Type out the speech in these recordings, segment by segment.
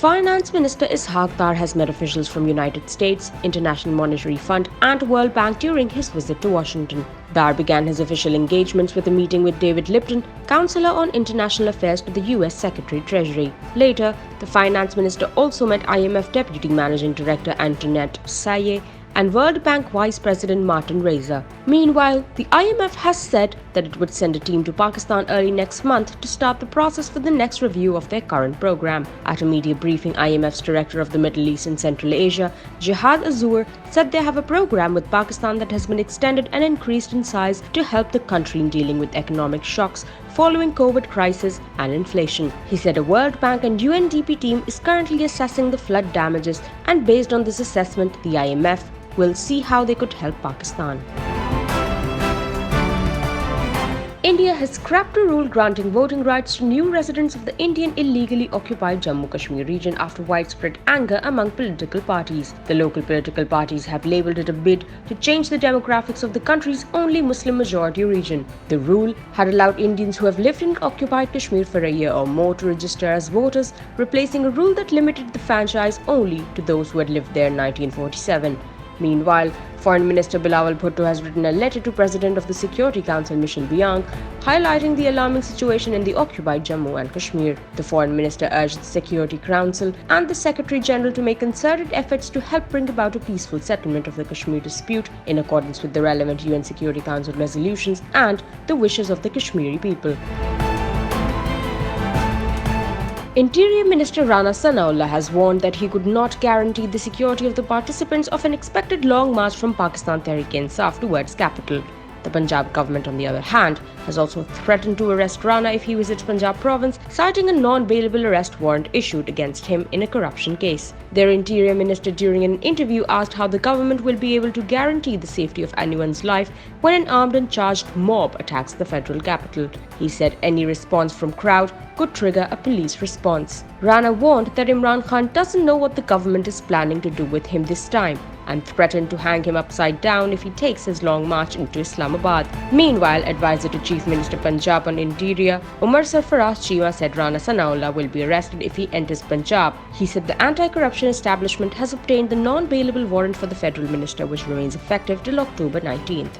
Finance Minister Ishaq Dar has met officials from United States, International Monetary Fund and World Bank during his visit to Washington. Dar began his official engagements with a meeting with David Lipton, Counselor on International Affairs to the US Secretary Treasury. Later, the Finance Minister also met IMF Deputy Managing Director Antoinette Saye and World Bank Vice President Martin Reza. Meanwhile, the IMF has said that it would send a team to Pakistan early next month to start the process for the next review of their current program. At a media briefing, IMF's Director of the Middle East and Central Asia, Jihad Azur, said they have a program with Pakistan that has been extended and increased in size to help the country in dealing with economic shocks following COVID crisis and inflation. He said a World Bank and UNDP team is currently assessing the flood damages, and based on this assessment, the IMF will see how they could help Pakistan. India has scrapped a rule granting voting rights to new residents of the Indian illegally occupied Jammu Kashmir region after widespread anger among political parties. The local political parties have labelled it a bid to change the demographics of the country's only Muslim majority region. The rule had allowed Indians who have lived in occupied Kashmir for a year or more to register as voters, replacing a rule that limited the franchise only to those who had lived there in 1947. Meanwhile, Foreign Minister Bilawal Bhutto has written a letter to President of the Security Council Michel Biang, highlighting the alarming situation in the occupied Jammu and Kashmir. The Foreign Minister urged the Security Council and the Secretary General to make concerted efforts to help bring about a peaceful settlement of the Kashmir dispute in accordance with the relevant UN Security Council resolutions and the wishes of the Kashmiri people. Interior Minister Rana Sanaullah has warned that he could not guarantee the security of the participants of an expected long march from Pakistan Tehreek-e-Insaf towards capital. The Punjab government, on the other hand, has also threatened to arrest Rana if he visits Punjab province, citing a non-bailable arrest warrant issued against him in a corruption case. Their Interior Minister, during an interview, asked how the government will be able to guarantee the safety of anyone's life when an armed and charged mob attacks the federal capital. He said any response from crowd could trigger a police response. Rana warned that Imran Khan doesn't know what the government is planning to do with him this time, and threatened to hang him upside down if he takes his long march into Islamabad. Meanwhile, advisor to Chief Minister Punjab on Interior, Umar Sarfaraz Chima, said Rana Sanaullah will be arrested if he enters Punjab. He said the anti-corruption establishment has obtained the non-bailable warrant for the federal minister, which remains effective till October 19th.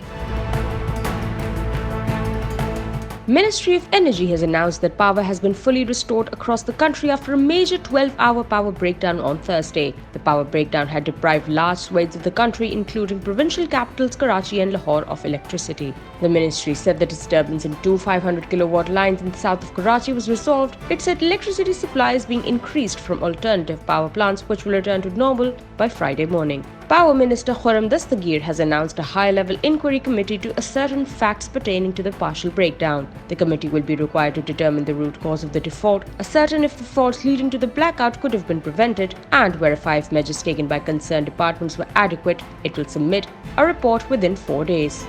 Ministry of Energy has announced that power has been fully restored across the country after a major 12-hour power breakdown on Thursday. The power breakdown had deprived large swathes of the country, including provincial capitals Karachi and Lahore, of electricity. The ministry said the disturbance in two 500-kilowatt lines in the south of Karachi was resolved. It said electricity supply is being increased from alternative power plants, which will return to normal by Friday morning. Power Minister Khurram Dastagir has announced a high-level inquiry committee to ascertain facts pertaining to the partial breakdown. The committee will be required to determine the root cause of the default, ascertain if the faults leading to the blackout could have been prevented, and verify if measures taken by concerned departments were adequate. It will submit a report within 4 days.